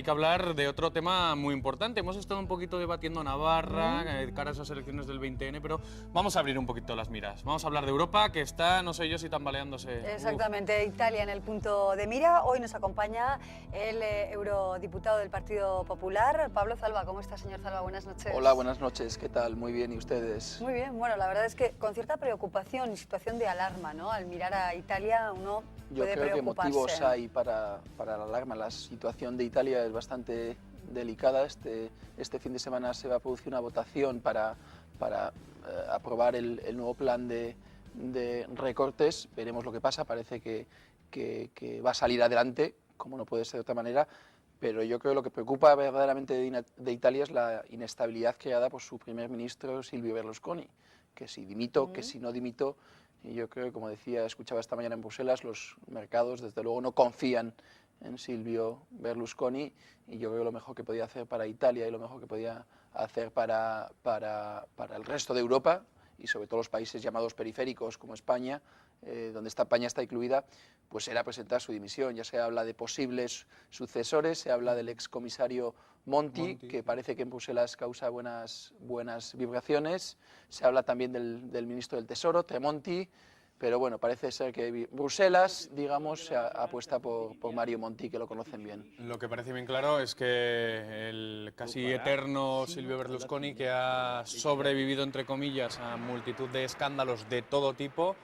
hay que hablar de otro tema muy importante. Hemos estado un poquito debatiendo Navarra, cara a esas elecciones del 20N, pero vamos a abrir un poquito las miras. Vamos a hablar de Europa, que está, no sé yo si tambaleándose. Exactamente, Italia en el punto de mira. Hoy nos acompaña el eurodiputado del Partido Popular, Pablo Zalba. ¿Cómo está, señor Zalba? Buenas noches. Hola, buenas noches. ¿Qué tal? Muy bien, ¿y ustedes? Muy bien. Bueno, la verdad es que con cierta preocupación y situación de alarma, ¿no? Al mirar a Italia uno puede Yo creo que preocuparse. motivos hay para la alarma. La situación de Italia es bastante delicada. Este fin de semana se va a producir una votación para aprobar el nuevo plan de recortes. Veremos lo que pasa. Parece que va a salir adelante, como no puede ser de otra manera. Pero yo creo que lo que preocupa verdaderamente de Italia es la inestabilidad creada por su primer ministro Silvio Berlusconi, que si dimito, que si no dimito. Y yo creo que, como decía, escuchaba esta mañana en Bruselas, los mercados desde luego no confían en Silvio Berlusconi, y yo creo que lo mejor que podía hacer para Italia y lo mejor que podía hacer para el resto de Europa, y sobre todo los países llamados periféricos como España, donde España está incluida, pues era presentar su dimisión. Ya se habla de posibles sucesores, se habla del excomisario Monti, que parece que en Bruselas causa buenas vibraciones, se habla también del ministro del Tesoro, Tremonti, pero bueno, parece ser que Bruselas, digamos, se apuesta por Mario Monti, que lo conocen bien. Lo que parece bien claro es que el casi eterno Silvio Berlusconi, que ha sobrevivido, entre comillas, a multitud de escándalos de todo tipo,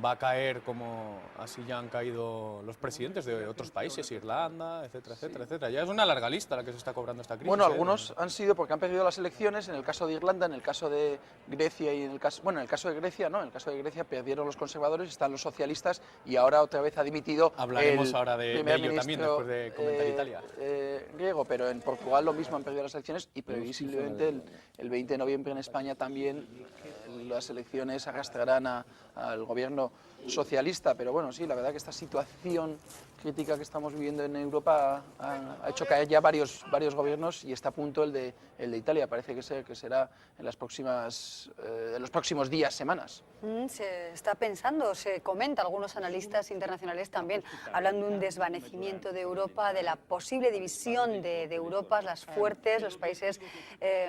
va a caer como así ya han caído los presidentes de otros países, Irlanda, etcétera, etcétera, etcétera. Ya es una larga lista la que se está cobrando esta crisis. Bueno, algunos han sido porque han perdido las elecciones. En el caso de Irlanda, en el caso de Grecia y en el caso de Grecia, no, en el caso de Grecia perdieron los conservadores, están los socialistas, y ahora otra vez ha dimitido. Hablaremos ahora de primer ello también después de comentar Italia. Griego, pero en Portugal lo mismo, han perdido las elecciones, y previsiblemente el 20 de noviembre en España también las elecciones arrastrarán al gobierno socialista. Pero bueno, sí, la verdad que esta situación crítica que estamos viviendo en Europa ha hecho caer ya varios gobiernos, y está a punto el de Italia. Parece que será en los próximos días, semanas. Se está pensando, se comenta, algunos analistas internacionales también hablan de un desvanecimiento de Europa, de la posible división de Europa, las fuertes, los países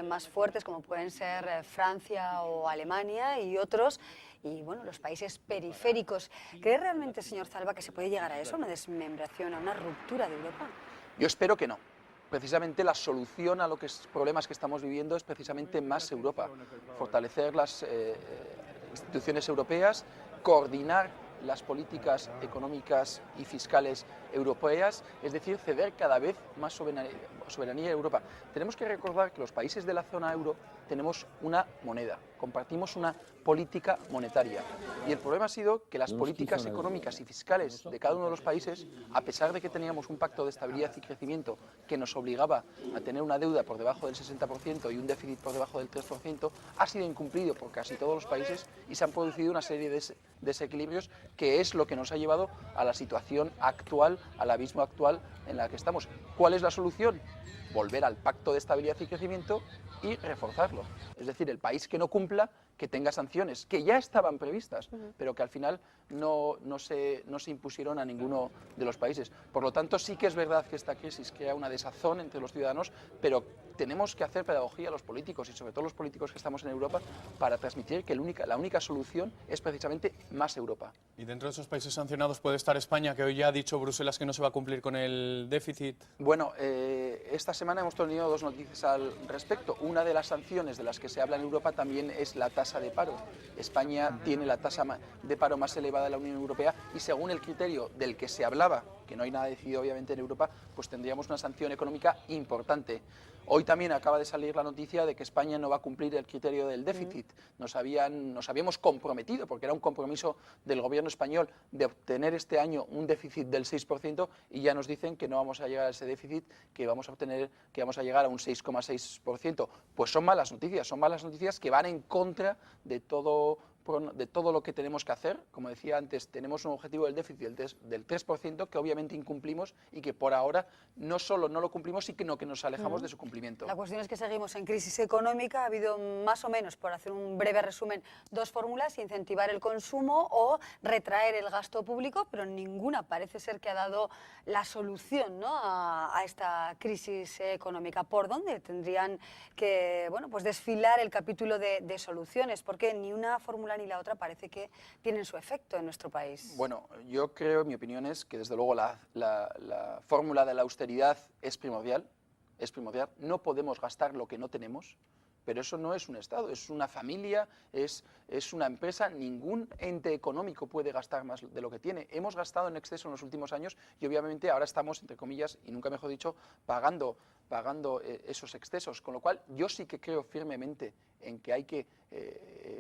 más fuertes como pueden ser Francia o Alemania y otros, y bueno, los países periféricos. ¿Cree realmente, señor Zalba, que se puede llegar a eso, a una desmembración, a una ruptura de Europa? Yo espero que no. Precisamente la solución a los problemas que estamos viviendo es precisamente más Europa. Fortalecer las instituciones europeas, coordinar las políticas económicas y fiscales europeas, es decir, ceder cada vez más soberanía a Europa. Tenemos que recordar que los países de la zona euro tenemos una moneda, compartimos una política monetaria, y el problema ha sido que las políticas económicas y fiscales de cada uno de los países, a pesar de que teníamos un pacto de estabilidad y crecimiento que nos obligaba a tener una deuda por debajo del 60% y un déficit por debajo del 3%, ha sido incumplido por casi todos los países, y se han producido una serie de desequilibrios, que es lo que nos ha llevado a la situación actual, al abismo actual en la que estamos. ¿Cuál es la solución? Volver al pacto de estabilidad y crecimiento y reforzarlo. Es decir, el país que no cumpla, que tenga sanciones, que ya estaban previstas, pero que al final no se impusieron a ninguno de los países. Por lo tanto, sí que es verdad que esta crisis crea una desazón entre los ciudadanos, pero tenemos que hacer pedagogía a los políticos, y sobre todo los políticos que estamos en Europa, para transmitir que la única solución es precisamente más Europa. ¿Y dentro de esos países sancionados puede estar España, que hoy ya ha dicho Bruselas que no se va a cumplir con el déficit? Bueno, esta semana hemos tenido dos noticias al respecto. Una de las sanciones de las que se habla en Europa también es la tasa de paro. España tiene la tasa de paro más elevada de la Unión Europea, y según el criterio del que se hablaba, que no hay nada decidido obviamente en Europa, pues tendríamos una sanción económica importante. Hoy también acaba de salir la noticia de que España no va a cumplir el criterio del déficit. Nos habíamos comprometido, porque era un compromiso del gobierno español, de obtener este año un déficit del 6%, y ya nos dicen que no vamos a llegar a ese déficit, que vamos a llegar a un 6,6%. Pues son malas noticias que van en contra de todo de todo lo que tenemos que hacer. Como decía antes, tenemos un objetivo del déficit del 3% que obviamente incumplimos y que por ahora no solo no lo cumplimos, sino que nos alejamos de su cumplimiento. La cuestión es que seguimos en crisis económica. Ha habido más o menos, por hacer un breve resumen, dos fórmulas: incentivar el consumo o retraer el gasto público, pero ninguna parece ser que ha dado la solución, ¿no?, a esta crisis económica. ¿Por dónde tendrían que, bueno, pues desfilar el capítulo de soluciones? Porque ni una fórmula ni la otra parece que tienen su efecto en nuestro país. Bueno, yo creo, mi opinión es que desde luego la fórmula de la austeridad es primordial. No podemos gastar lo que no tenemos, pero eso no es un Estado, es una familia, es una empresa. Ningún ente económico puede gastar más de lo que tiene. Hemos gastado en exceso en los últimos años y obviamente ahora estamos, entre comillas, y nunca mejor dicho, pagando esos excesos. Con lo cual yo sí que creo firmemente en que hay que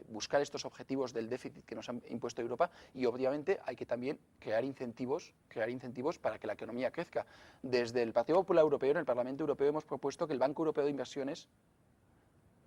buscar estos objetivos del déficit que nos ha impuesto Europa, y obviamente hay que también crear incentivos para que la economía crezca. Desde el Partido Popular Europeo, en el Parlamento Europeo, hemos propuesto que el Banco Europeo de Inversiones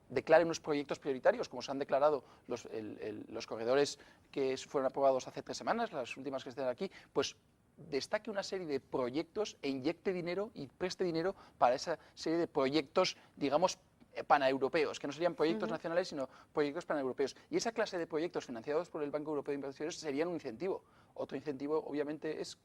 declare unos proyectos prioritarios, como se han declarado los corredores que fueron aprobados hace 3 semanas, las últimas que están aquí, pues destaque una serie de proyectos e inyecte dinero y preste dinero para esa serie de proyectos, digamos, paneuropeos, que no serían proyectos nacionales, sino proyectos paneuropeos. Y esa clase de proyectos financiados por el Banco Europeo de Inversiones serían un incentivo. Otro incentivo, obviamente, es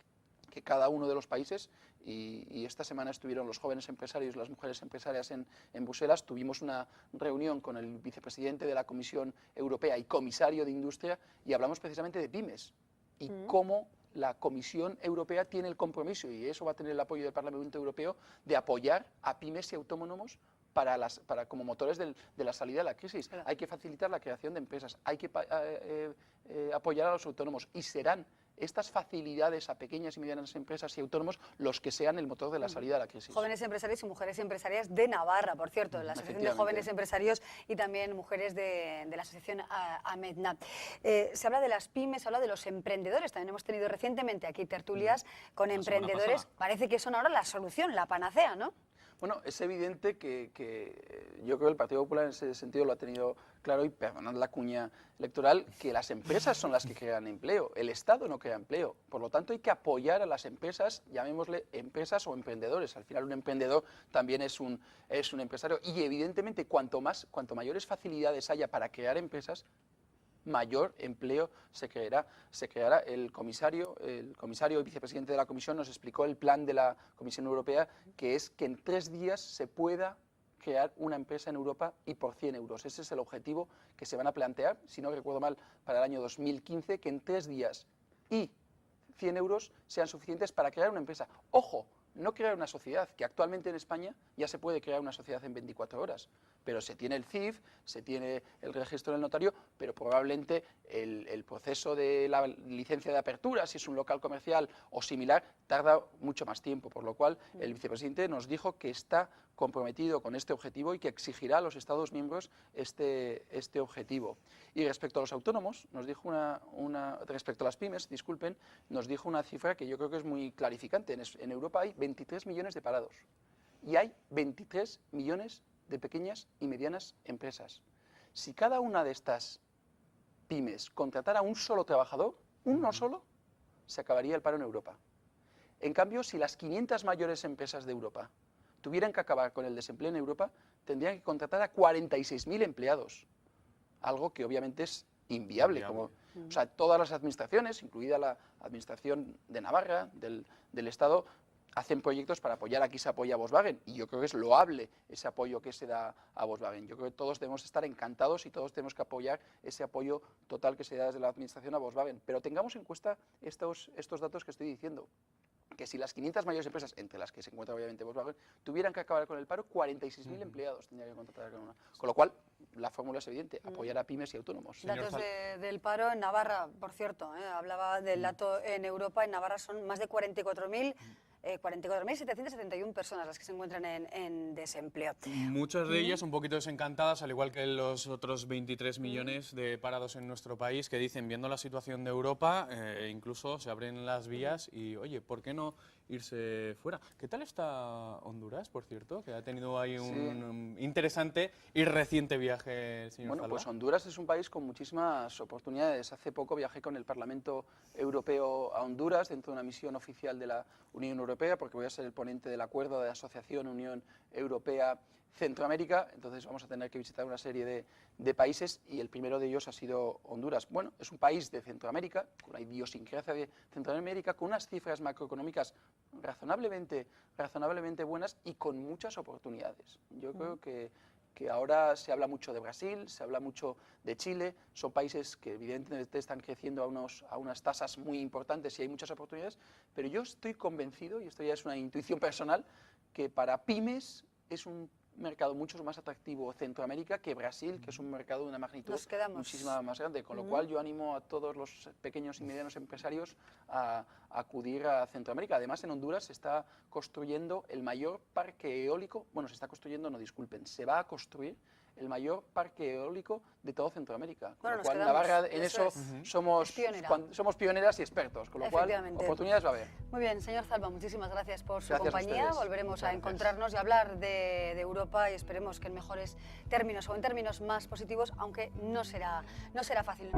que cada uno de los países, y esta semana estuvieron los jóvenes empresarios y las mujeres empresarias en Bruselas, tuvimos una reunión con el vicepresidente de la Comisión Europea y comisario de Industria, y hablamos precisamente de pymes y cómo la Comisión Europea tiene el compromiso, y eso va a tener el apoyo del Parlamento Europeo, de apoyar a pymes y autónomos como motores de la salida de la crisis. Claro. Hay que facilitar la creación de empresas, hay que apoyar a los autónomos, y serán estas facilidades a pequeñas y medianas empresas y autónomos los que sean el motor de la salida de la crisis. Jóvenes empresarios y mujeres empresarias de Navarra, por cierto, la Asociación de Jóvenes Empresarios, y también mujeres de la Asociación AMEDNA. Se habla de las pymes, se habla de los emprendedores. También hemos tenido recientemente aquí tertulias con emprendedores. Parece que son ahora la solución, la panacea, ¿no? Bueno, es evidente que yo creo que el Partido Popular en ese sentido lo ha tenido claro, y perdonad la cuña electoral, que las empresas son las que crean empleo, el Estado no crea empleo. Por lo tanto, hay que apoyar a las empresas, llamémosle empresas o emprendedores. Al final, un emprendedor también es un empresario, y evidentemente cuanto mayores facilidades haya para crear empresas, mayor empleo se creará. El comisario y vicepresidente de la Comisión nos explicó el plan de la Comisión Europea, que es que en 3 días se pueda crear una empresa en Europa, y por 100 euros. Ese es el objetivo que se van a plantear, si no recuerdo mal, para el año 2015, que en 3 días y 100 euros sean suficientes para crear una empresa. ¡Ojo! No crear una sociedad, que actualmente en España ya se puede crear una sociedad en 24 horas, pero se tiene el CIF, se tiene el registro del notario, pero probablemente el proceso de la licencia de apertura, si es un local comercial o similar, tarda mucho más tiempo, por lo cual el vicepresidente nos dijo que está comprometido con este objetivo y que exigirá a los Estados miembros este objetivo. Y respecto a los autónomos, nos dijo respecto a las pymes, disculpen, nos dijo una cifra que yo creo que es muy clarificante. En Europa hay 23 millones de parados y hay 23 millones de pequeñas y medianas empresas. Si cada una de estas pymes contratara a un solo trabajador, uno solo, se acabaría el paro en Europa. En cambio, si las 500 mayores empresas de Europa tuvieran que acabar con el desempleo en Europa, tendrían que contratar a 46.000 empleados, algo que obviamente es inviable. O sea, todas las administraciones, incluida la administración de Navarra, del Estado, hacen proyectos para apoyar. Aquí se apoya a Volkswagen, y yo creo que es loable ese apoyo que se da a Volkswagen. Yo creo que todos debemos estar encantados y todos tenemos que apoyar ese apoyo total que se da desde la administración a Volkswagen. Pero tengamos en cuenta estos datos que estoy diciendo, que si las 500 mayores empresas, entre las que se encuentra obviamente Volkswagen, tuvieran que acabar con el paro, 46.000 empleados tendrían que contratar con una. Con lo cual, la fórmula es evidente: apoyar a pymes y autónomos. Datos del paro en Navarra, por cierto, hablaba del dato en Europa. En Navarra son más de 44.771 personas las que se encuentran en desempleo. Muchas de ellas un poquito desencantadas, al igual que los otros 23 millones de parados en nuestro país, que dicen, viendo la situación de Europa, incluso se abren las vías y, oye, ¿por qué no irse fuera. ¿Qué tal está Honduras, por cierto? Que ha tenido ahí un interesante y reciente viaje el señor Bueno, Zalba. pues Honduras es un país con muchísimas oportunidades. Hace poco viajé con el Parlamento Europeo a Honduras dentro de una misión oficial de la Unión Europea, porque voy a ser el ponente del acuerdo de asociación Unión Europea-Centroamérica. Entonces vamos a tener que visitar una serie de países y el primero de ellos ha sido Honduras. Bueno, es un país de Centroamérica, con una idiosincrasia de Centroamérica, con unas cifras macroeconómicas razonablemente buenas y con muchas oportunidades. Yo creo que ahora se habla mucho de Brasil, se habla mucho de Chile, son países que evidentemente están creciendo a unas tasas muy importantes y hay muchas oportunidades, pero yo estoy convencido, y esto ya es una intuición personal, que para pymes es un mercado mucho más atractivo Centroamérica que Brasil, que es un mercado de una magnitud muchísimo más grande, con lo cual yo animo a todos los pequeños y medianos empresarios a acudir a Centroamérica. Además, en Honduras se está construyendo el mayor parque eólico, bueno, se va a construir el mayor parque eólico de todo Centroamérica. Con lo cual, Navarra en eso somos pioneras y expertos, con lo cual oportunidades va a haber. Muy bien, señor Zalba, muchísimas gracias por su compañía. Volveremos a encontrarnos y hablar de Europa y esperemos que en mejores términos o en términos más positivos, aunque no será fácil.